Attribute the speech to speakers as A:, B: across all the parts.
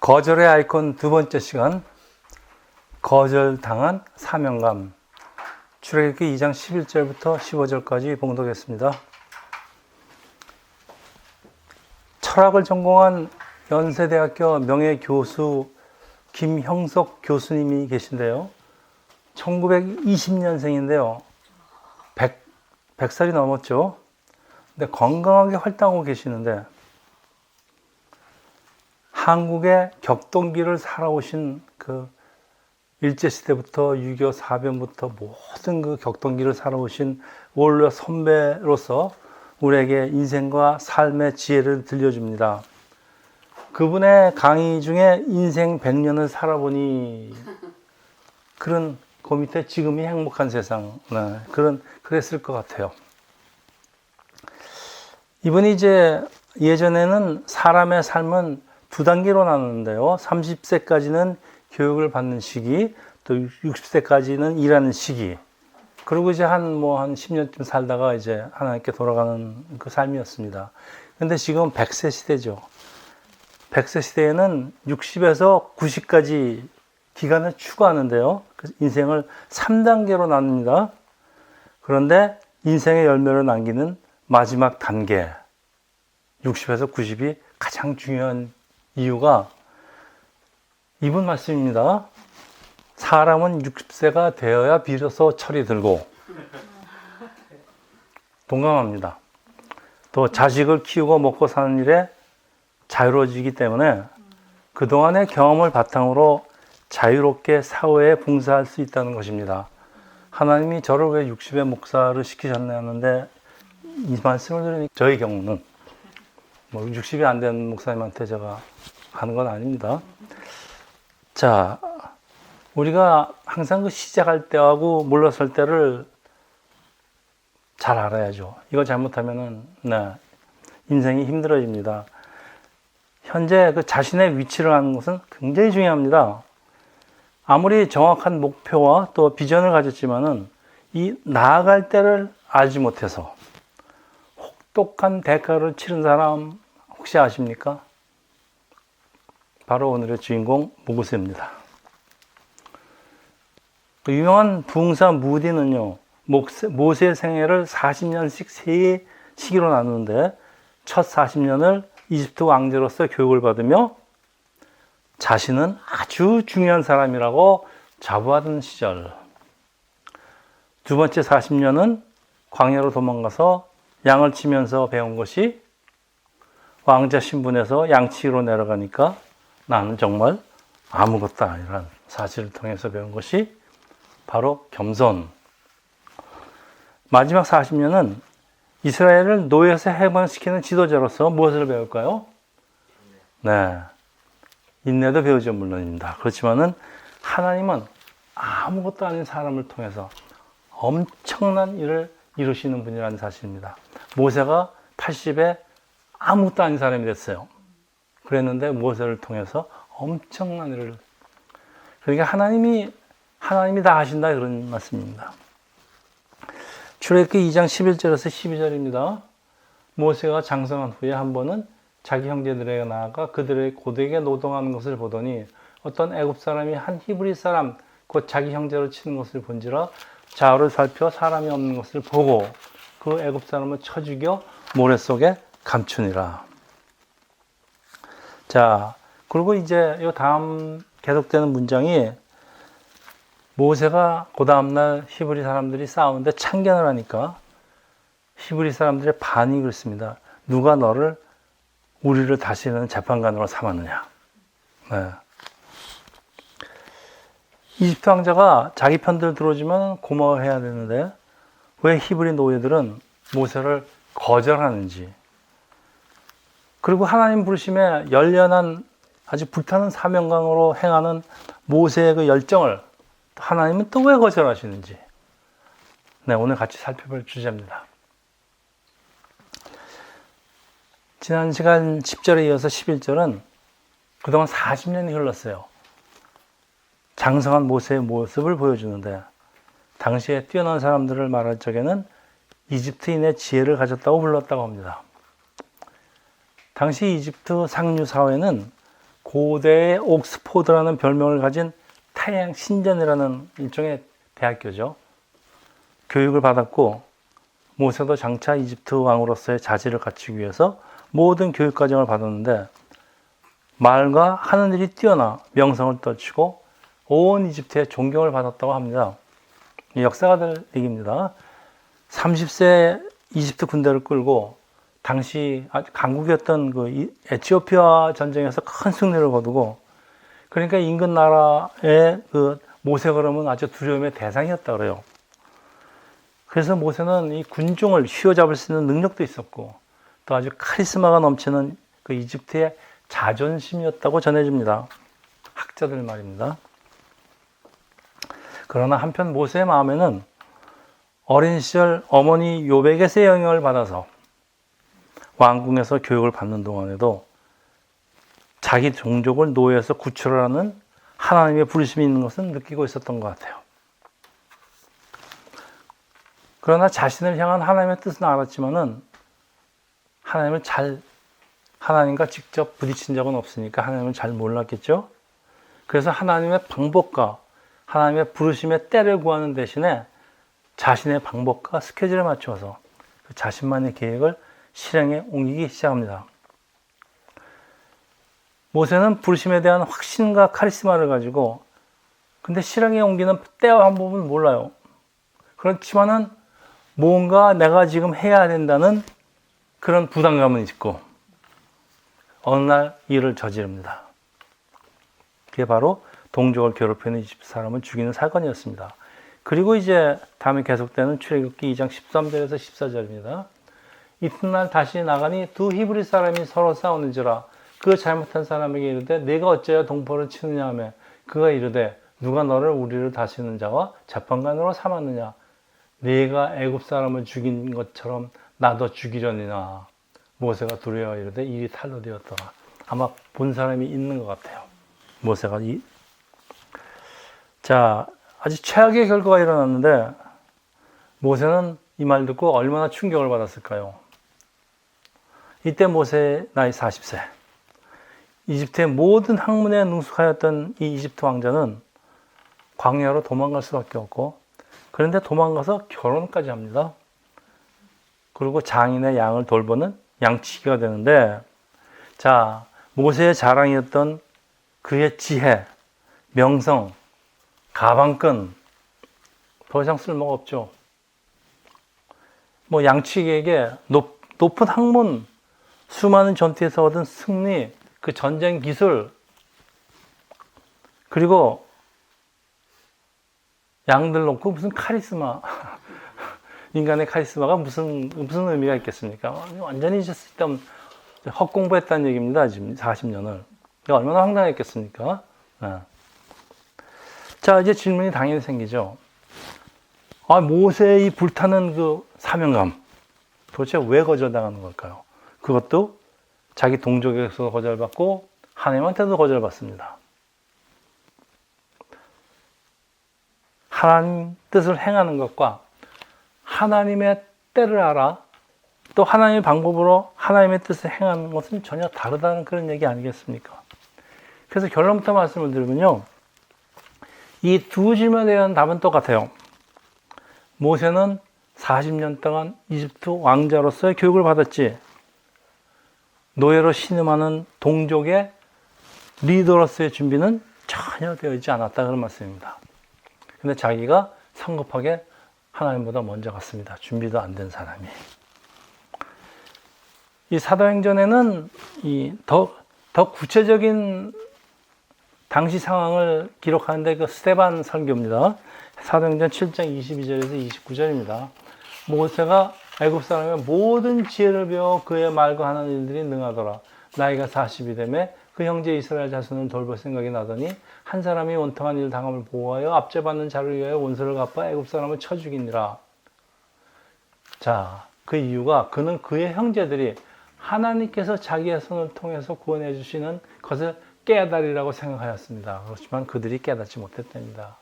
A: 거절의 아이콘 두 번째 시간, 거절당한 사명감. 출애굽기 2장 11절부터 15절까지 봉독했습니다. 철학을 전공한 연세대학교 명예교수 김형석 교수님이 계신데요. 1920년생인데요. 100살이 넘었죠. 근데 건강하게 활동하고 계시는데 한국의 격동기를 살아오신 그 일제시대부터 6.25 사변부터 모든 그 격동기를 살아오신 원로 선배로서 우리에게 인생과 삶의 지혜를 들려줍니다. 그분의 강의 중에 인생 100년을 살아보니 그런 그 밑에 지금이 행복한 세상, 그랬을 것 같아요. 이분이 이제 예전에는 사람의 삶은 두 단계로 나누는데요. 30세까지는 교육을 받는 시기, 또 60세까지는 일하는 시기. 그리고 이제 한 10년쯤 살다가 이제 하나님께 돌아가는 그 삶이었습니다. 근데 지금 100세 시대죠. 100세 시대에는 60에서 90까지 기간을 추구하는데요. 인생을 3단계로 나눕니다. 그런데 인생의 열매를 남기는 마지막 단계, 60에서 90이 가장 중요한 이유가 이분 말씀입니다. 사람은 60세가 되어야 비로소 철이 들고, 동감합니다. 또 자식을 키우고 먹고 사는 일에 자유로워지기 때문에 그동안의 경험을 바탕으로 자유롭게 사회에 봉사할 수 있다는 것입니다. 하나님이 저를 왜 60의 목사를 시키셨나 하는데 이 말씀을 들으니 저의 경우는 60이 안 된 목사님한테 제가 하는 건 아닙니다. 자, 우리가 항상 그 시작할 때하고 물러설 때를 잘 알아야죠. 이거 잘못하면은 인생이 힘들어집니다. 현재 그 자신의 위치를 아는 것은 굉장히 중요합니다. 아무리 정확한 목표와 또 비전을 가졌지만은 이 나아갈 때를 알지 못해서 혹독한 대가를 치른 사람 혹시 아십니까? 바로 오늘의 주인공 모세입니다. 유명한 부흥사 무디는요, 모세의 생애를 40년씩 세 시기로 나누는데 첫 40년을 이집트 왕제로서 교육을 받으며 자신은 아주 중요한 사람이라고 자부하던 시절, 두 번째 40년은 광야로 도망가서 양을 치면서 배운 것이 왕자 신분에서 양치기로 내려가니까 나는 정말 아무것도 아니라는 사실을 통해서 배운 것이 바로 겸손. 마지막 40년은 이스라엘을 노예에서 해방시키는 지도자로서 무엇을 배울까요? 인내도 배우죠, 물론입니다. 그렇지만은 하나님은 아무것도 아닌 사람을 통해서 엄청난 일을 이루시는 분이라는 사실입니다. 모세가 80에 아무것도 아닌 사람이 됐어요. 그랬는데 모세를 통해서 엄청난 일을, 그러니까 하나님이 다 하신다, 그런 말씀입니다. 출애굽기 2장 11절에서 12절입니다. 모세가 장성한 후에 한 번은 자기 형제들에게 나아가 그들의 고되게 노동하는 것을 보더니 어떤 애굽 사람이 한 히브리 사람 곧 자기 형제로 치는 것을 본지라 좌우를 살펴 사람이 없는 것을 보고 그 애굽 사람을 쳐 죽여 모래 속에 감추니라. 자, 그리고 이제 이 다음 계속되는 문장이 모세가 그 다음날 히브리 사람들이 싸우는데 참견을 하니까 히브리 사람들의 반응이 그렇습니다. 누가 너를 우리를 다스리는 재판관으로 삼았느냐. 이집트 왕자가 자기 편들 들어오지만 고마워해야 되는데 왜 히브리 노예들은 모세를 거절하는지, 그리고 하나님 부르심에 열연한 아주 불타는 사명감으로 행하는 모세의 그 열정을 하나님은 또 왜 거절하시는지, 오늘 같이 살펴볼 주제입니다. 지난 시간 10절에 이어서 11절은 그동안 40년이 흘렀어요. 장성한 모세의 모습을 보여주는데 당시에 뛰어난 사람들을 말할 적에는 이집트인의 지혜를 가졌다고 불렀다고 합니다. 당시 이집트 상류 사회는 고대의 옥스포드라는 별명을 가진 태양 신전이라는 일종의 대학교죠. 교육을 받았고 모세도 장차 이집트 왕으로서의 자질을 갖추기 위해서 모든 교육 과정을 받았는데 말과 하는 일이 뛰어나 명성을 떨치고 온 이집트의 존경을 받았다고 합니다. 역사가들 얘기입니다. 30세 이집트 군대를 끌고 당시 아주 강국이었던 그 에티오피아 전쟁에서 큰 승리를 거두고, 그러니까 인근 나라의 그 모세 그러면 아주 두려움의 대상이었다 그래요. 그래서 모세는 이 군중을 휘어잡을 수 있는 능력도 있었고 또 아주 카리스마가 넘치는 그 이집트의 자존심이었다고 전해집니다. 학자들 말입니다. 그러나 한편 모세의 마음에는 어린 시절 어머니 요백에서의 영향을 받아서 왕궁에서 교육을 받는 동안에도 자기 종족을 노예에서 구출하라는 하나님의 부르심이 있는 것은 느끼고 있었던 것 같아요. 그러나 자신을 향한 하나님의 뜻은 알았지만은 하나님과 직접 부딪힌 적은 없으니까 하나님을 잘 몰랐겠죠. 그래서 하나님의 방법과 하나님의 부르심의 때를 구하는 대신에 자신의 방법과 스케줄에 맞춰서 자신만의 계획을 실행에 옮기기 시작합니다. 모세는 부르심에 대한 확신과 카리스마를 가지고 근데 실행에 옮기는 때와 방법은 몰라요. 그렇지만은 뭔가 내가 지금 해야 된다는 그런 부담감은 있고 어느 날 일을 저지릅니다. 그게 바로 동족을 괴롭히는 이집트 사람을 죽이는 사건이었습니다. 그리고 이제 다음에 계속되는 출애굽기 2장 13절에서 14절입니다. 이튿날 다시 나가니 두 히브리 사람이 서로 싸우는지라 그 잘못한 사람에게 이르되 내가 어찌하여 동포를 치느냐 하며 그가 이르되 누가 너를 우리를 다스리는 자와 재판관으로 삼았느냐 네가 애굽 사람을 죽인 것처럼 나도 죽이려니나. 모세가 두려워 이르되 일이 탈로 되었더라. 아마 본 사람이 있는 것 같아요. 모세가 아주 최악의 결과가 일어났는데 모세는 이 말 듣고 얼마나 충격을 받았을까요? 이때 모세의 나이 40세. 이집트의 모든 학문에 능숙하였던 이 이집트 왕자는 광야로 도망갈 수밖에 없고, 그런데 도망가서 결혼까지 합니다. 그리고 장인의 양을 돌보는 양치기가 되는데, 모세의 자랑이었던 그의 지혜, 명성, 가방끈, 더 이상 쓸모가 없죠. 양치기에게 높은 학문, 수많은 전투에서 얻은 승리, 그 전쟁 기술, 그리고 양들 놓고 무슨 카리스마, 인간의 카리스마가 무슨 의미가 있겠습니까? 완전히 쓸데없는 헛공부했다는 얘기입니다. 지금 40년을. 얼마나 황당했겠습니까? 이제 질문이 당연히 생기죠. 모세의 이 불타는 그 사명감, 도대체 왜 거절당하는 걸까요? 그것도 자기 동족에서 거절받고 하나님한테도 거절받습니다. 하나님 뜻을 행하는 것과 하나님의 때를 알아 또 하나님의 방법으로 하나님의 뜻을 행하는 것은 전혀 다르다는 그런 얘기 아니겠습니까? 그래서 결론부터 말씀을 드리면요, 이 두 질문에 대한 답은 똑같아요. 모세는 40년 동안 이집트 왕자로서의 교육을 받았지, 노예로 신음하는 동족의 리더로서의 준비는 전혀 되어 있지 않았다, 그런 말씀입니다. 근데 자기가 성급하게 하나님보다 먼저 갔습니다. 준비도 안 된 사람이. 이 사도행전에는 더 구체적인 당시 상황을 기록하는데 그 스데반 설교입니다. 사도행전 7장 22절에서 29절입니다. 모세가 애굽 사람의 모든 지혜를 배워 그의 말과 하는 일들이 능하더라. 나이가 40이 되매 그 형제 이스라엘 자손을 돌볼 생각이 나더니 한 사람이 원통한 일 당함을 보호하여 압제받는 자를 위하여 원수를 갚아 애굽 사람을 쳐 죽이니라. 그 이유가 그는 그의 형제들이 하나님께서 자기의 손을 통해서 구원해 주시는 것을 깨달으리라고 생각하였습니다. 그렇지만 그들이 깨닫지 못했답니다.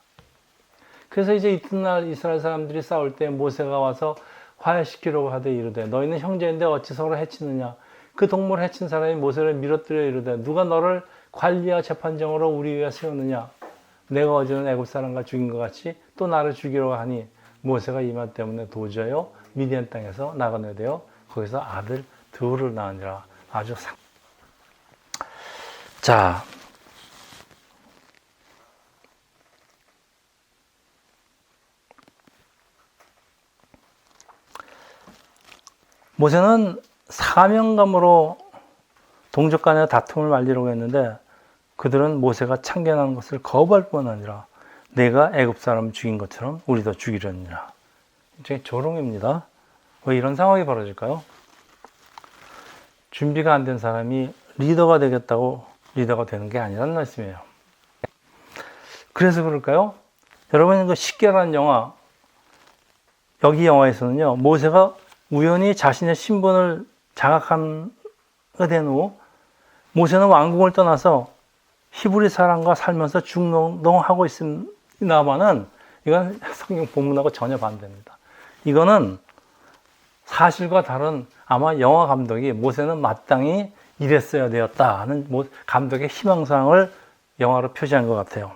A: 그래서 이제 이튿날 이스라엘 사람들이 싸울 때 모세가 와서 화해시키려고 하되 이르되 너희는 형제인데 어찌 서로 해치느냐. 그 동물 해친 사람이 모세를 밀어뜨려 이르되 누가 너를 관리와 재판정으로 우리 위에 세우느냐? 내가 어제는 애굽 사람과 죽인 것 같이 또 나를 죽이려고 하니 모세가 이 말 때문에 도저히 미디안 땅에서 나가내되어 거기서 아들 둘을 낳으니라. 아주 자, 모세는 사명감으로 동족 간의 다툼을 말리려고 했는데 그들은 모세가 참견하는 것을 거부할 뿐 아니라 내가 애굽 사람을 죽인 것처럼 우리도 죽이려니라. 이제 조롱입니다. 왜 이런 상황이 벌어질까요? 준비가 안 된 사람이 리더가 되겠다고 리더가 되는 게 아니라는 말씀이에요. 그래서 그럴까요? 여러분, 그 10개라는 영화, 여기 영화에서는요, 모세가 우연히 자신의 신분을 장악하게 된 후 모세는 왕궁을 떠나서 히브리 사람과 살면서 중농하고 있습니다만은 이건 성경 본문하고 전혀 반대입니다. 이거는 사실과 다른 아마 영화 감독이 모세는 마땅히 이랬어야 되었다 하는 감독의 희망사항을 영화로 표시한 것 같아요.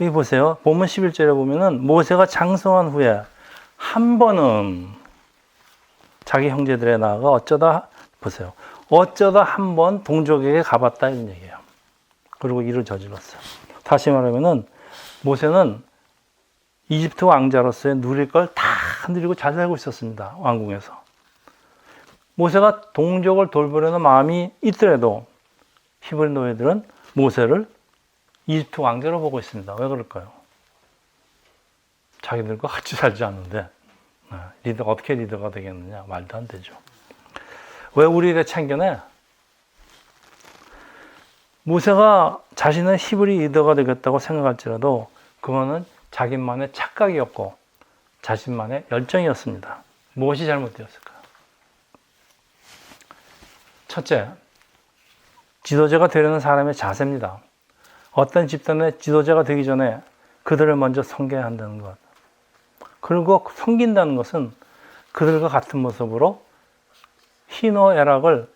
A: 여기 보세요. 본문 11절에 보면은 모세가 장성한 후에 한 번은 자기 형제들에 나아가 어쩌다 한 번 동족에게 가봤다 이런 얘기예요. 그리고 일을 저질렀어요. 다시 말하면은 모세는 이집트 왕자로서의 누릴 걸 다 누리고 잘 살고 있었습니다. 왕궁에서. 모세가 동족을 돌보려는 마음이 있더라도 히브리 노예들은 모세를 이집트 왕자로 보고 있습니다. 왜 그럴까요? 자기들과 같이 살지 않는데 어떻게 리더가 되겠느냐? 말도 안 되죠. 왜 우리를 참견해? 모세가 자신은 히브리 리더가 되겠다고 생각할지라도 그거는 자기만의 착각이었고 자신만의 열정이었습니다. 무엇이 잘못되었을까요? 첫째, 지도자가 되려는 사람의 자세입니다. 어떤 집단의 지도자가 되기 전에 그들을 먼저 섬겨야 한다는 것. 그리고 섬긴다는 것은 그들과 같은 모습으로 희노애락을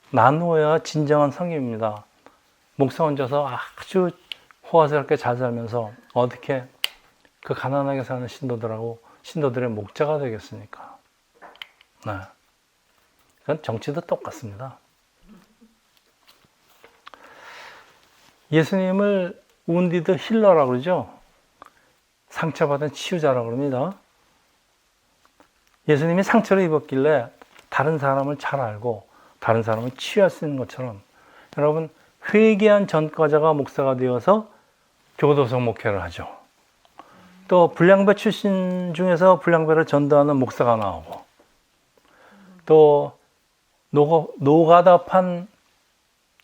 A: 나누어야 진정한 섬김입니다. 목사 혼자서 아주 호화스럽게 잘 살면서 어떻게 그 가난하게 사는 신도들의 목자가 되겠습니까? 네. 그건 정치도 똑같습니다. 예수님을 운디드 힐러라고 그러죠. 상처받은 치유자라고 그럽니다. 예수님이 상처를 입었길래 다른 사람을 잘 알고 다른 사람을 치유할 수 있는 것처럼 여러분 회개한 전과자가 목사가 되어서 교도소 목회를 하죠. 또 불량배 출신 중에서 불량배를 전도하는 목사가 나오고 또 노가다판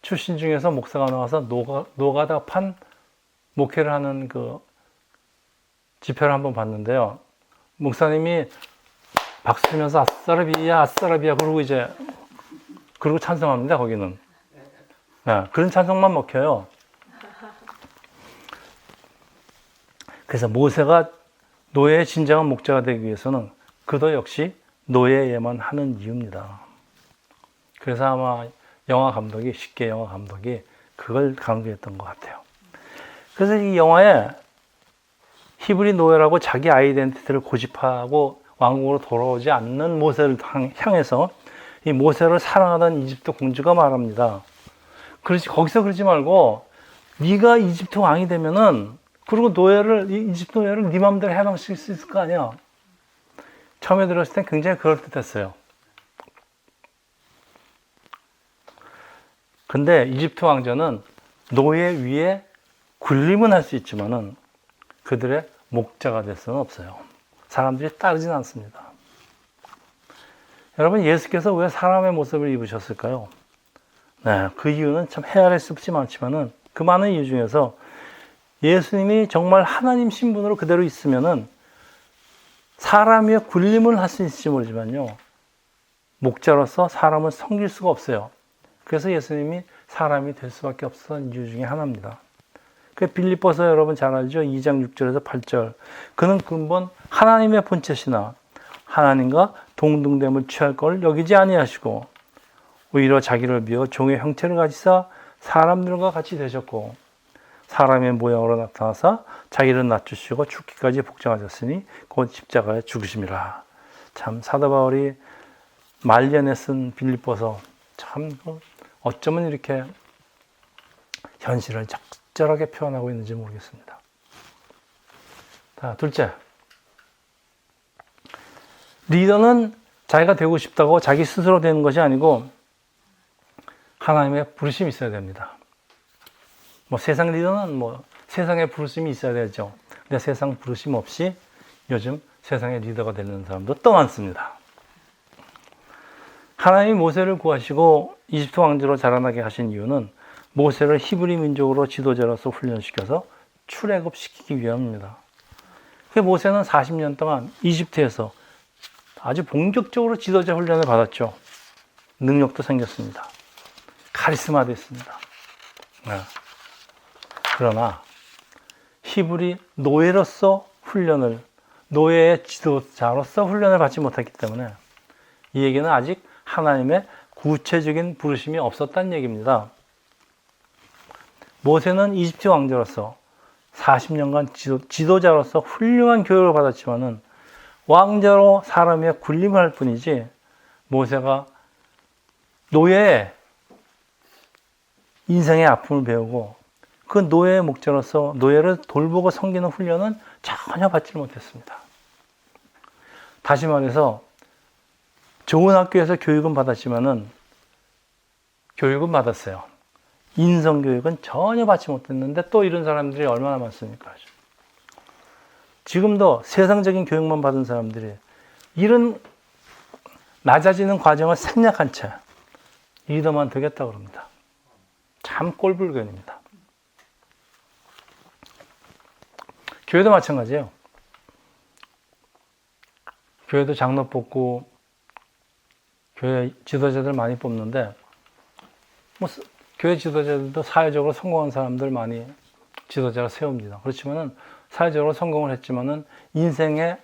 A: 출신 중에서 목사가 나와서 노가다판 목회를 하는 그 집회를 한번 봤는데요. 목사님이 박수 치면서 아싸라비야 아싸라비야 그러고 찬송합니다. 거기는. 네, 그런 찬송만 먹혀요. 그래서 모세가 노예의 진정한 목자가 되기 위해서는 그도 역시 노예에만 하는 이유입니다. 그래서 아마 쉽게 영화 감독이 그걸 강조했던 것 같아요. 그래서 이 영화에 히브리 노예라고 자기 아이덴티티를 고집하고 왕국으로 돌아오지 않는 모세를 향해서 이 모세를 사랑하던 이집트 공주가 말합니다. 거기서 그러지 말고 네가 이집트 왕이 되면은 그리고 이집트 노예를 네 마음대로 해방시킬 수 있을 거 아니야. 처음에 들었을 땐 굉장히 그럴듯했어요. 근데 이집트 왕자는 노예 위에 군림은 할 수 있지만은 그들의 목자가 될 수는 없어요. 사람들이 따르진 않습니다. 여러분, 예수께서 왜 사람의 모습을 입으셨을까요? 네, 그 이유는 참 헤아릴 수 없이 많지만은 그 많은 이유 중에서 예수님이 정말 하나님 신분으로 그대로 있으면은 사람 위에 군림을 할 수 있을지 모르지만요. 목자로서 사람을 섬길 수가 없어요. 그래서 예수님이 사람이 될 수밖에 없었던 이유 중에 하나입니다. 그 빌립보서 여러분 잘 알죠? 2장 6절에서 8절. 그는 근본 하나님의 본체시나 하나님과 동등됨을 취할 걸 여기지 아니하시고 오히려 자기를 비워 종의 형체를 가지사 사람들과 같이 되셨고 사람의 모양으로 나타나서 자기를 낮추시고 죽기까지 복종하셨으니 곧 십자가에 죽으심이라. 참 사도 바울이 말년에 쓴 빌립보서 참 어쩌면 이렇게 현실을 적절하게 표현하고 있는지 모르겠습니다. 자, 둘째. 리더는 자기가 되고 싶다고 자기 스스로 되는 것이 아니고 하나님의 부르심이 있어야 됩니다. 세상 리더는 세상의 부르심이 있어야 되죠. 근데 세상 부르심 없이 요즘 세상의 리더가 되는 사람도 또 많습니다. 하나님이 모세를 구하시고 이집트 왕조로 자라나게 하신 이유는 모세를 히브리 민족으로 지도자로서 훈련시켜서 출애굽시키기 위함입니다. 모세는 40년 동안 이집트에서 아주 본격적으로 지도자 훈련을 받았죠. 능력도 생겼습니다. 카리스마도 있습니다. 그러나 히브리 노예로서 노예의 지도자로서 훈련을 받지 못했기 때문에 이 얘기는 아직 하나님의 구체적인 부르심이 없었다는 얘기입니다. 모세는 이집트 왕조로서 40년간 지도자로서 훌륭한 교육을 받았지만은 왕자로 사람의 군림을 할 뿐이지 모세가 노예의 인생의 아픔을 배우고 그 노예의 목자로서 노예를 돌보고 섬기는 훈련은 전혀 받지 못했습니다. 다시 말해서 좋은 학교에서 교육은 받았지만은 교육은 받았어요. 인성교육은 전혀 받지 못했는데 또 이런 사람들이 얼마나 많습니까? 지금도 세상적인 교육만 받은 사람들이 이런 낮아지는 과정을 생략한 채 리더만 되겠다고 합니다. 참 꼴불견입니다. 교회도 마찬가지예요. 교회도 장로 뽑고 교회 지도자들 많이 뽑는데 교회 지도자들도 사회적으로 성공한 사람들 많이 지도자가 세웁니다. 그렇지만은 사회적으로 성공을 했지만은 인생의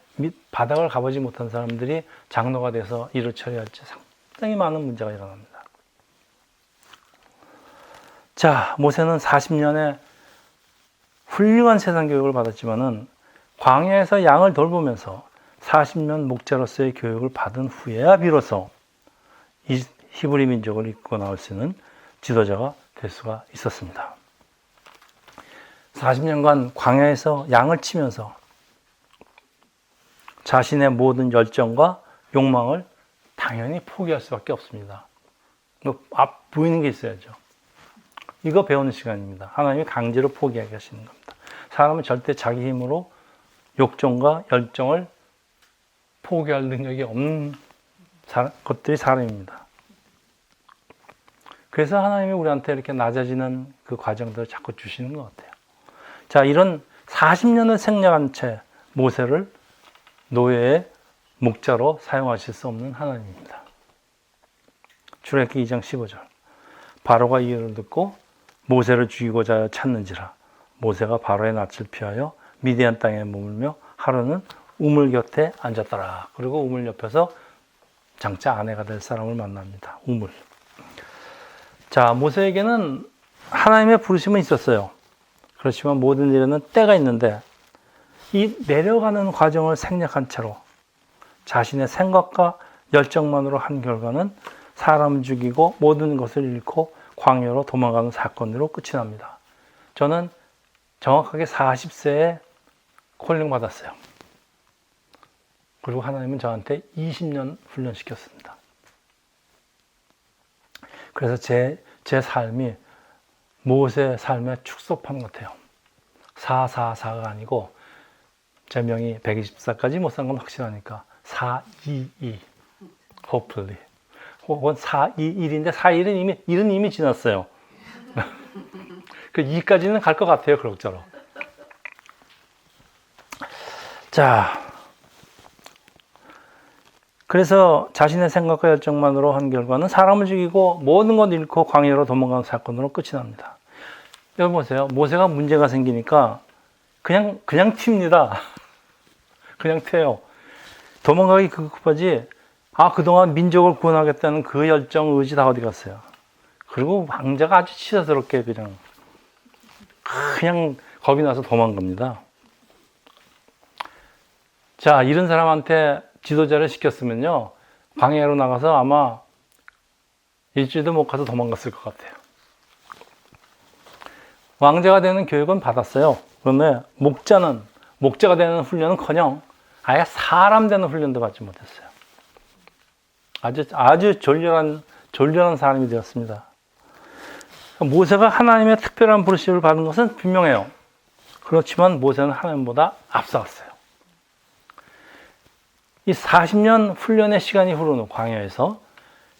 A: 바닥을 가보지 못한 사람들이 장로가 돼서 일을 처리할 때 상당히 많은 문제가 일어납니다. 자, 모세는 40년의 훌륭한 세상 교육을 받았지만은 광야에서 양을 돌보면서 40년 목자로서의 교육을 받은 후에야 비로소 이 히브리 민족을 이끌고 나올 수 있는 지도자가 될 수가 있었습니다. 40년간 광야에서 양을 치면서 자신의 모든 열정과 욕망을 당연히 포기할 수밖에 없습니다. 보이는 게 있어야죠. 이거 배우는 시간입니다. 하나님이 강제로 포기하게 하시는 겁니다. 사람은 절대 자기 힘으로 욕정과 열정을 포기할 능력이 없는 것들이 사람입니다. 그래서 하나님이 우리한테 이렇게 낮아지는 그 과정들을 자꾸 주시는 것 같아요. 자, 이런 40년을 생략한 채 모세를 노예의 목자로 사용하실 수 없는 하나님입니다. 출애굽기 2장 15절. 바로가 이 일을 듣고 모세를 죽이고자 하여 찾는지라. 모세가 바로의 낯을 피하여 미디안 땅에 머물며 하루는 우물 곁에 앉았더라. 그리고 우물 옆에서 장차 아내가 될 사람을 만납니다. 우물. 자, 모세에게는 하나님의 부르심은 있었어요. 그렇지만 모든 일에는 때가 있는데 이 내려가는 과정을 생략한 채로 자신의 생각과 열정만으로 한 결과는 사람 죽이고 모든 것을 잃고 광야로 도망가는 사건으로 끝이 납니다. 저는 정확하게 40세에 콜링 받았어요. 그리고 하나님은 저한테 20년 훈련시켰습니다. 그래서 제 삶이 모세의 삶의 축소판 같아요. 444가 아니고 제 명이 120살까지 못 산 건 확실하니까 422 hopefully 혹은 421인데 421은 이미 지났어요. 그 2까지는 갈 것 같아요. 그럭저럭. 자, 그래서 자신의 생각과 열정만으로 한 결과는 사람을 죽이고 모든 것 잃고 광야로 도망가는 사건으로 끝이 납니다. 여러분 보세요. 모세가 문제가 생기니까 그냥 튑니다. 그냥 튀어요. 도망가기 급하지. 그동안 민족을 구원하겠다는 그 열정, 의지 다 어디 갔어요? 그리고 왕자가 아주 치사스럽게 그냥 겁이 나서 도망갑니다. 자, 이런 사람한테 지도자를 시켰으면요, 광야로 나가서 아마 일주일도 못 가서 도망갔을 것 같아요. 왕자가 되는 교육은 받았어요. 그런데 목자가 되는 훈련은커녕 아예 사람 되는 훈련도 받지 못했어요. 아주 졸렬한 사람이 되었습니다. 모세가 하나님의 특별한 부르심을 받은 것은 분명해요. 그렇지만 모세는 하나님보다 앞서갔어요. 이 40년 훈련의 시간이 흐른 후 광야에서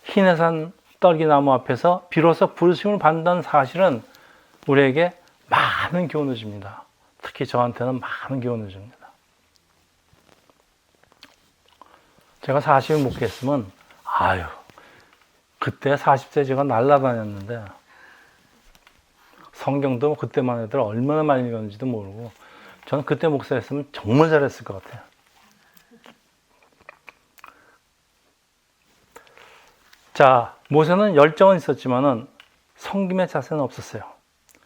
A: 히네산 떨기나무 앞에서 비로소 부르심을 받는다는 사실은 우리에게 많은 교훈을 줍니다. 특히 저한테는 많은 교훈을 줍니다. 제가 40을 목회했으면 그때 40세 제가 날라다녔는데 성경도 그때만 해도 얼마나 많이 읽었는지도 모르고 저는 그때 목사였으면 정말 잘했을 것 같아요. 자, 모세는 열정은 있었지만은 섬김의 자세는 없었어요.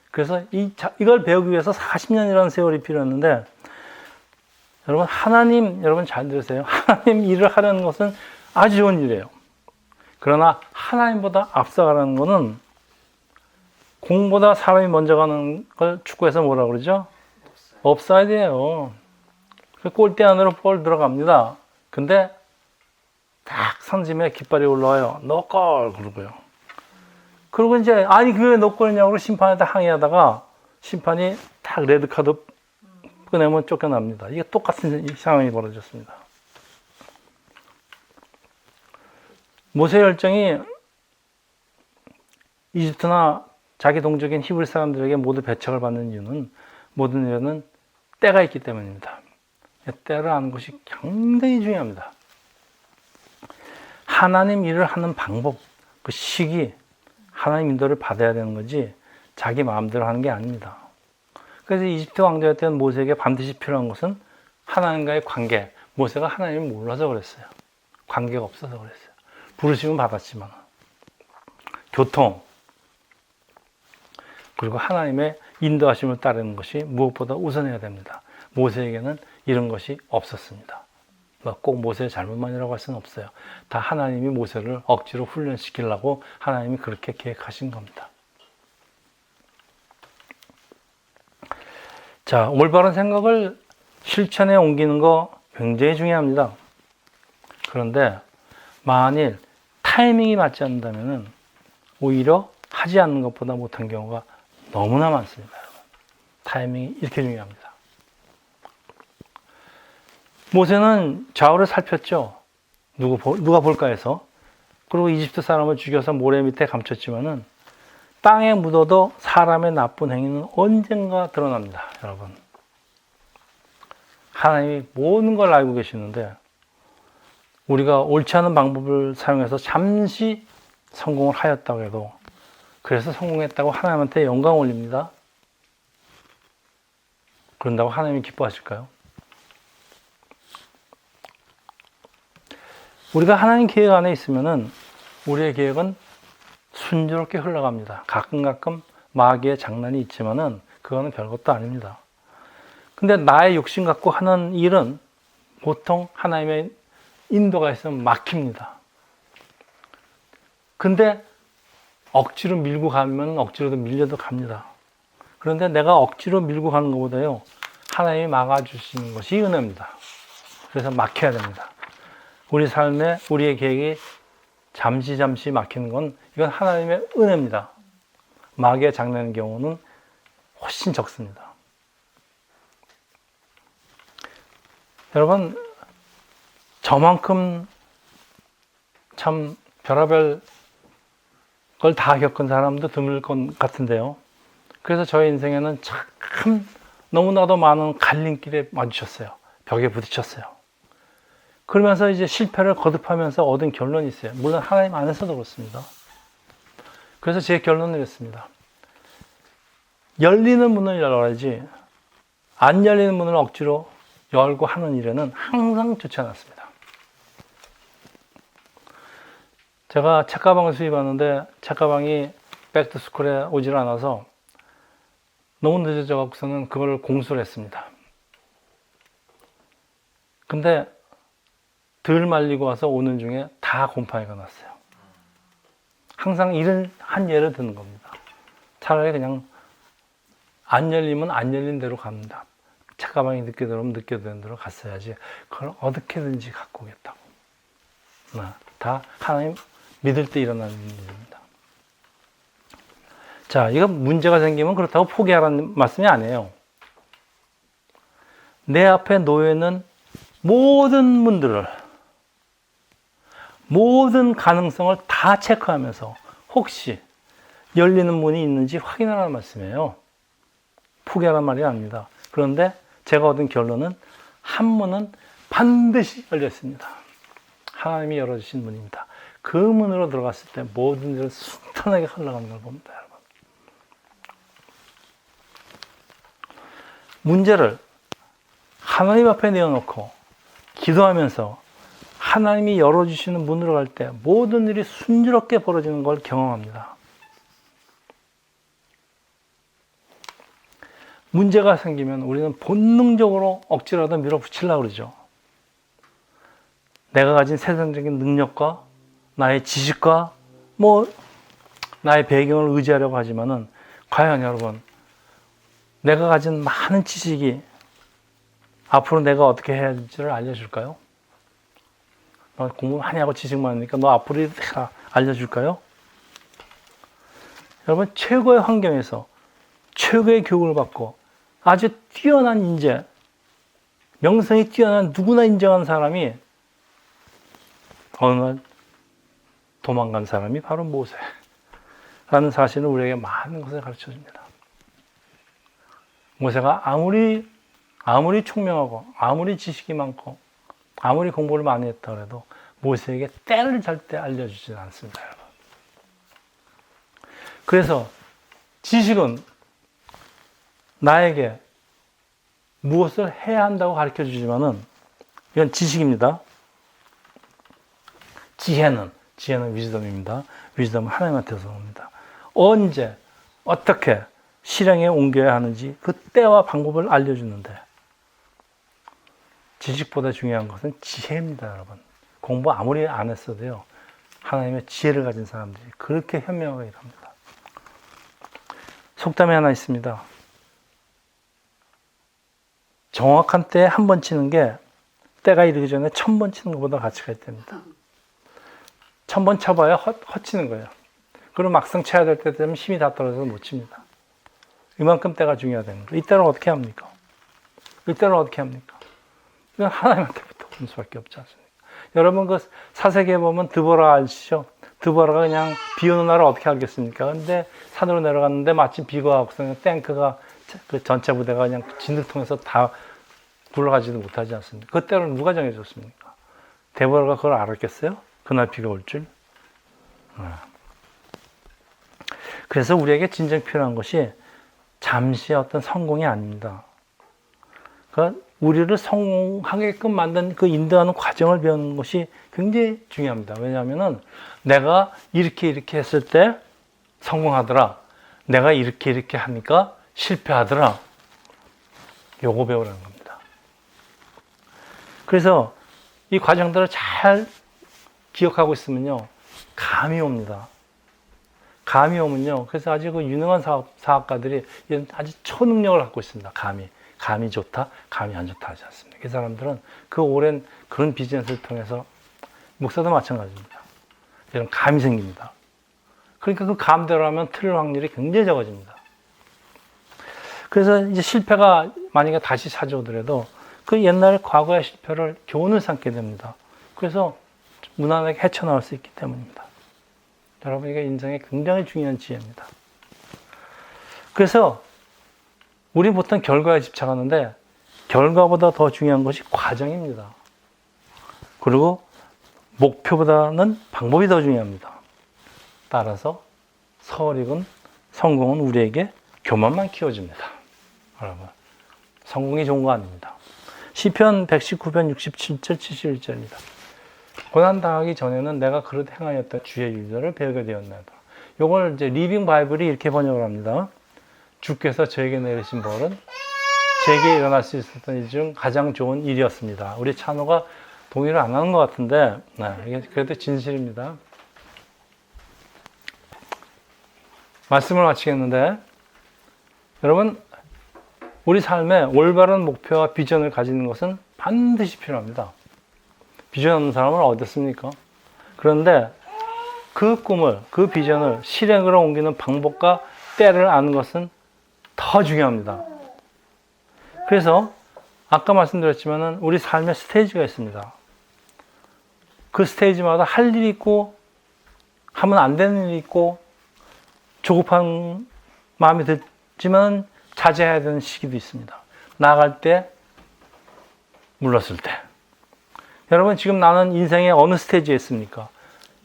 A: 그래서 이걸 배우기 위해서 40년이라는 세월이 필요했는데, 여러분 잘 들으세요. 하나님 일을 하려는 것은 아주 좋은 일이에요. 그러나 하나님보다 앞서가라는 것은 공보다 사람이 먼저 가는 걸 축구에서 뭐라고 그러죠? 업사이드예요. 골대 안으로 볼 들어갑니다. 근데 딱 선심에 깃발이 올라와요. 노골 그러고요. 그리고 이제 그게 노골이냐고 심판한테 항의하다가 심판이 딱 레드카드 꺼내면 쫓겨납니다. 이게 똑같은 상황이 벌어졌습니다. 모세 열정이 이집트나 자기 동족인 히브리 사람들에게 모두 배척을 받는 이유는 모든 일에는 때가 있기 때문입니다. 때를 아는 것이 굉장히 중요합니다. 하나님 일을 하는 방법, 그 시기, 하나님 인도를 받아야 되는 거지 자기 마음대로 하는 게 아닙니다. 그래서 이집트 왕자였던 모세에게 반드시 필요한 것은 하나님과의 관계. 모세가 하나님을 몰라서 그랬어요. 관계가 없어서 그랬어요. 부르심은 받았지만. 교통, 그리고 하나님의 인도하심을 따르는 것이 무엇보다 우선해야 됩니다. 모세에게는 이런 것이 없었습니다. 꼭 모세의 잘못만이라고 할 수는 없어요. 다 하나님이 모세를 억지로 훈련시키려고 하나님이 그렇게 계획하신 겁니다. 자, 올바른 생각을 실천에 옮기는 거 굉장히 중요합니다. 그런데 만일 타이밍이 맞지 않는다면 오히려 하지 않는 것보다 못한 경우가 너무나 많습니다. 여러분. 타이밍이 이렇게 중요합니다. 모세는 좌우를 살폈죠. 누가 볼까 해서. 그리고 이집트 사람을 죽여서 모래 밑에 감췄지만은 땅에 묻어도 사람의 나쁜 행위는 언젠가 드러납니다. 여러분. 하나님이 모든 걸 알고 계시는데 우리가 옳지 않은 방법을 사용해서 잠시 성공을 하였다고 해도 그래서 성공했다고 하나님한테 영광 올립니다. 그런다고 하나님이 기뻐하실까요? 우리가 하나님 계획 안에 있으면은 우리의 계획은 순조롭게 흘러갑니다. 가끔 마귀의 장난이 있지만은 그거는 별것도 아닙니다. 근데 나의 욕심 갖고 하는 일은 보통 하나님의 인도가 있으면 막힙니다. 근데 억지로 밀고 가면 억지로도 밀려도 갑니다. 그런데 내가 억지로 밀고 가는 것보다요, 하나님이 막아주시는 것이 은혜입니다. 그래서 막혀야 됩니다. 우리 삶에 우리의 계획이 잠시 막히는 건 이건 하나님의 은혜입니다. 마귀의 장난의 경우는 훨씬 적습니다. 여러분, 저만큼 참 별의별 걸 다 겪은 사람도 드물 것 같은데요. 그래서 저의 인생에는 참 너무나도 많은 갈림길에 마주쳤어요. 벽에 부딪혔어요. 그러면서 이제 실패를 거듭하면서 얻은 결론이 있어요. 물론 하나님 안에서도 그렇습니다. 그래서 제 결론을 했습니다. 열리는 문을 열어야지 안 열리는 문을 억지로 열고 하는 일에는 항상 좋지 않았습니다. 제가 책가방을 수입하는데 책가방이 백투스쿨에 오질 않아서 너무 늦어져 갖고서는 그걸 공수를 했습니다. 근데 덜 말리고 와서 오는 중에 다 곰팡이가 났어요. 항상 이런 한 예를 드는 겁니다. 차라리 그냥 안 열리면 안 열린 대로 갑니다. 책가방이 늦게 들어오면 늦게 되는 대로 갔어야지. 그걸 어떻게든지 갖고 오겠다고. 다 하나님 믿을 때 일어나는 일입니다. 자, 이거 문제가 생기면 그렇다고 포기하라는 말씀이 아니에요. 내 앞에 놓여있는 모든 문들을, 모든 가능성을 다 체크하면서 혹시 열리는 문이 있는지 확인하라는 말씀이에요. 포기하라는 말이 아닙니다. 그런데 제가 얻은 결론은 한 문은 반드시 열려 있습니다. 하나님이 열어주신 문입니다. 그 문으로 들어갔을 때 모든 일은 순탄하게 흘러가는 걸 봅니다, 여러분. 문제를 하나님 앞에 내어놓고 기도하면서 하나님이 열어주시는 문으로 갈 때 모든 일이 순조롭게 벌어지는 걸 경험합니다. 문제가 생기면 우리는 본능적으로 억지라도 밀어붙이려고 그러죠. 내가 가진 세상적인 능력과 나의 지식과 나의 배경을 의지하려고 하지만은 과연 여러분, 내가 가진 많은 지식이 앞으로 내가 어떻게 해야 할지를 알려줄까요? 너 공부 많이 하고 지식 많으니까 너 앞으로 이렇게 알려줄까요? 여러분, 최고의 환경에서 최고의 교육을 받고 아주 뛰어난 인재, 명성이 뛰어난 누구나 인정한 사람이 어느 날 도망간 사람이 바로 모세라는 사실은 우리에게 많은 것을 가르쳐 줍니다. 모세가 아무리 총명하고 아무리 지식이 많고 아무리 공부를 많이 했다 그래도 모세에게 때를 절대 알려주지는 않습니다, 여러분. 그래서 지식은 나에게 무엇을 해야 한다고 가르쳐 주지만은 이건 지식입니다. 지혜는 위즈덤입니다. 위즈덤은 하나님한테서 옵니다. 언제 어떻게 실행에 옮겨야 하는지 그 때와 방법을 알려주는데 지식보다 중요한 것은 지혜입니다, 여러분. 공부 아무리 안 했어도요, 하나님의 지혜를 가진 사람들이 그렇게 현명하게 일합니다. 속담이 하나 있습니다. 정확한 때에 한 번 치는 게 때가 이르기 전에 1000번 치는 것보다 가치가 있답니다. 1000번 쳐봐야 헛치는 거예요. 그리고 막상 쳐야 될 때 되면 힘이 다 떨어져서 못 칩니다. 이만큼 때가 중요하다는 거예요. 이때는 어떻게 합니까? 이건 하나님한테부터 오는 수밖에 없지 않습니까? 여러분 그 사세기에 보면 드보라 아시죠? 드보라가 그냥 비 오는 날을 어떻게 알겠습니까? 근데 산으로 내려갔는데 마침 비가 와서 탱크가 그 전체 부대가 그냥 진흙통에서 다 굴러가지도 못하지 않습니까? 그때는 누가 정해줬습니까? 데보라가 그걸 알았겠어요? 그날 비가 올 줄? 그래서 우리에게 진정 필요한 것이 잠시의 어떤 성공이 아닙니다. 그러니까 우리를 성공하게끔 만든 그 인도하는 과정을 배우는 것이 굉장히 중요합니다. 왜냐하면은 내가 이렇게 했을 때 성공하더라. 내가 이렇게 하니까 실패하더라. 요거 배우라는 겁니다. 그래서 이 과정들을 잘 기억하고 있으면요, 감이 옵니다. 감이 오면요, 그래서 아주 그 유능한 사업가들이 아주 초능력을 갖고 있습니다. 감이 좋다, 감이 안 좋다 하지 않습니다. 그 사람들은 그 오랜 그런 비즈니스를 통해서, 목사도 마찬가지입니다. 이런 감이 생깁니다. 그러니까 그 감대로 하면 틀릴 확률이 굉장히 적어집니다. 그래서 이제 실패가 만약에 다시 찾아오더라도 그 옛날 과거의 실패를 교훈을 삼게 됩니다. 그래서 무난하게 헤쳐나올 수 있기 때문입니다. 여러분, 이게 인생에 굉장히 중요한 지혜입니다. 그래서 우리 보통 결과에 집착하는데 결과보다 더 중요한 것이 과정입니다. 그리고 목표보다는 방법이 더 중요합니다. 따라서 성공은 우리에게 교만만 키워줍니다. 여러분, 성공이 좋은 거 아닙니다. 시편 119편 67절 71절입니다. 고난당하기 전에는 내가 그릇 행하였던 주의 율례를 배우게 되었나이다. 요걸 이제 리빙 바이블이 이렇게 번역을 합니다. 주께서 저에게 내리신 벌은 제게 일어날 수 있었던 일 중 가장 좋은 일이었습니다. 우리 찬호가 동의를 안 하는 것 같은데, 이게 그래도 진실입니다. 말씀을 마치겠는데, 여러분, 우리 삶에 올바른 목표와 비전을 가지는 것은 반드시 필요합니다. 비전 없는 사람은 어딨습니까? 그런데 그 꿈을, 그 비전을 실행으로 옮기는 방법과 때를 아는 것은 더 중요합니다. 그래서 아까 말씀드렸지만은 우리 삶의 스테이지가 있습니다. 그 스테이지마다 할 일이 있고 하면 안 되는 일이 있고 조급한 마음이 들지만 자제해야 되는 시기도 있습니다. 나아갈 때, 물렀을 때. 여러분 지금 나는 인생의 어느 스테이지에 있습니까?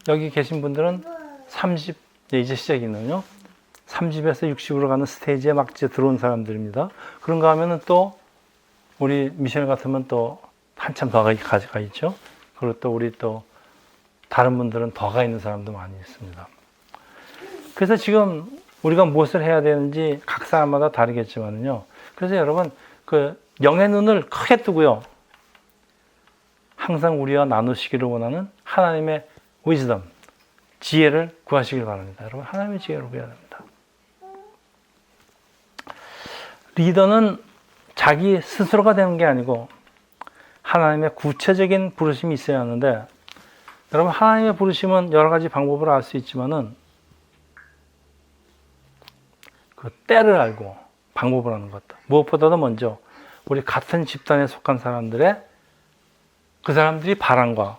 A: 여기 계신 분들은 30, 이제 시작이거든요. 30에서 60으로 가는 스테이지에 막 이제 들어온 사람들입니다. 그런가 하면은 또 우리 미셸 같으면 또 한참 더 가 있죠. 그리고 또 우리 또 다른 분들은 더 가 있는 사람도 많이 있습니다. 그래서 지금 우리가 무엇을 해야 되는지 각 사람마다 다르겠지만요. 그래서 여러분 그 영의 눈을 크게 뜨고요. 항상 우리와 나누시기를 원하는 하나님의 위즈덤, 지혜를 구하시길 바랍니다. 여러분 하나님의 지혜를 구해야 됩니다. 리더는 자기 스스로가 되는 게 아니고 하나님의 구체적인 부르심이 있어야 하는데, 여러분 하나님의 부르심은 여러 가지 방법으로 알 수 있지만은 그 때를 알고 방법을 하는 것, 무엇보다도 먼저 우리 같은 집단에 속한 사람들의 그 사람들이 바람과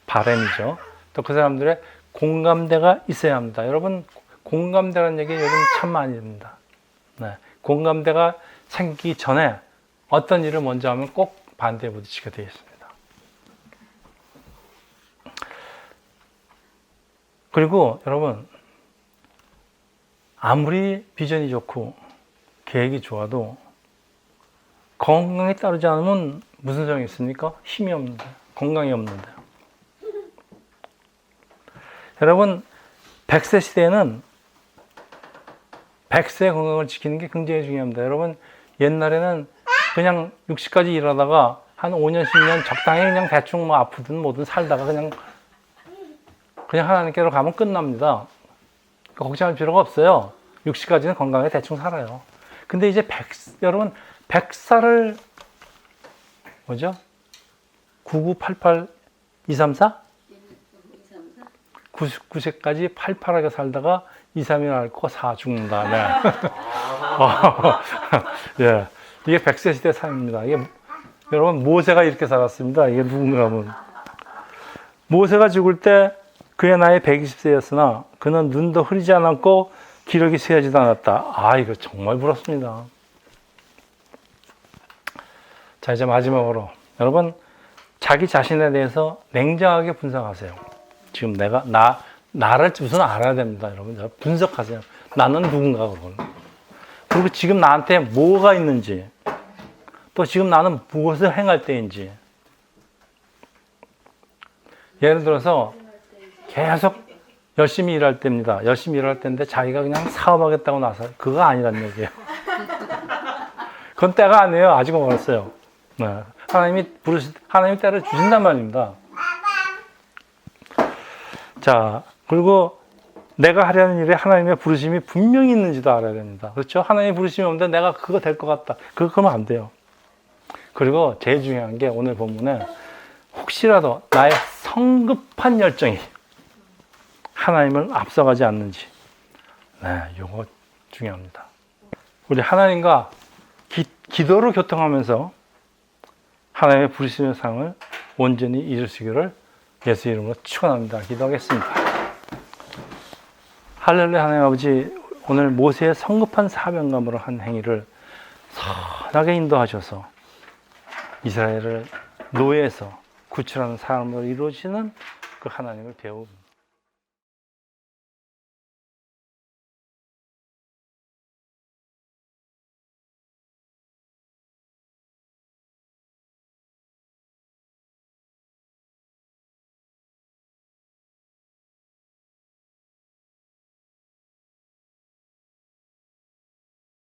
A: 바람이죠. 또 그 사람들의 공감대가 있어야 합니다. 여러분 공감대라는 얘기 요즘 참 많이 됩니다. 네. 공감대가 생기기 전에 어떤 일을 먼저 하면 꼭 반대에 부딪히게 되어 있습니다. 그리고 여러분 아무리 비전이 좋고 계획이 좋아도 건강에 따르지 않으면 무슨 소용이 있습니까? 힘이 없는데, 건강이 없는데. 여러분 100세 시대에는 100세의 건강을 지키는 게 굉장히 중요합니다. 여러분 옛날에는 그냥 60까지 일하다가 한 5년, 10년 적당히 그냥 대충 뭐 아프든 뭐든 살다가 그냥 하나님께로 가면 끝납니다. 걱정할 필요가 없어요. 60까지는 건강하게 대충 살아요. 근데 이제 여러분 100살을 뭐죠? 9988 234? 99세까지 팔팔하게 살다가 2, 3일 앓고 4 죽는다. 네. 예. 이게 100세 시대 삶입니다. 이게 여러분 모세가 이렇게 살았습니다. 이게 누군가 하면 모세가 죽을 때 그의 나이 120세였으나 그는 눈도 흐리지 않았고 기력이 쇠하지도 않았다. 아, 이거 정말 부럽습니다. 자, 이제 마지막으로 여러분 자기 자신에 대해서 냉정하게 분석하세요. 지금 나를 우선 알아야 됩니다. 여러분 분석하세요. 나는 누군가 그걸. 그리고 지금 나한테 뭐가 있는지, 또 지금 나는 무엇을 행할 때인지. 예를 들어서 계속 열심히 일할 때입니다. 열심히 일할 때인데 자기가 그냥 사업하겠다고 나서 그거 아니란 얘기예요. 그건 때가 아니에요. 아직 멀었어요. 네. 하나님이 때를 주신단 말입니다. 자, 그리고 내가 하려는 일에 하나님의 부르심이 분명히 있는지도 알아야 됩니다. 그렇죠? 하나님의 부르심이 없는데 내가 그거 될 것 같다. 그러면 안 돼요. 그리고 제일 중요한 게 오늘 본문에 혹시라도 나의 성급한 열정이 하나님을 앞서가지 않는지. 네, 이거 중요합니다. 우리 하나님과 기도로 교통하면서 하나님의 부르심의 상을 온전히 이루시기를 예수 이름으로 축원합니다. 기도하겠습니다. 할렐루야. 하나님 아버지, 오늘 모세의 성급한 사명감으로 한 행위를 선하게 인도하셔서 이스라엘을 노예에서 구출하는 사람으로 이루어지는 그 하나님을 배웁니다.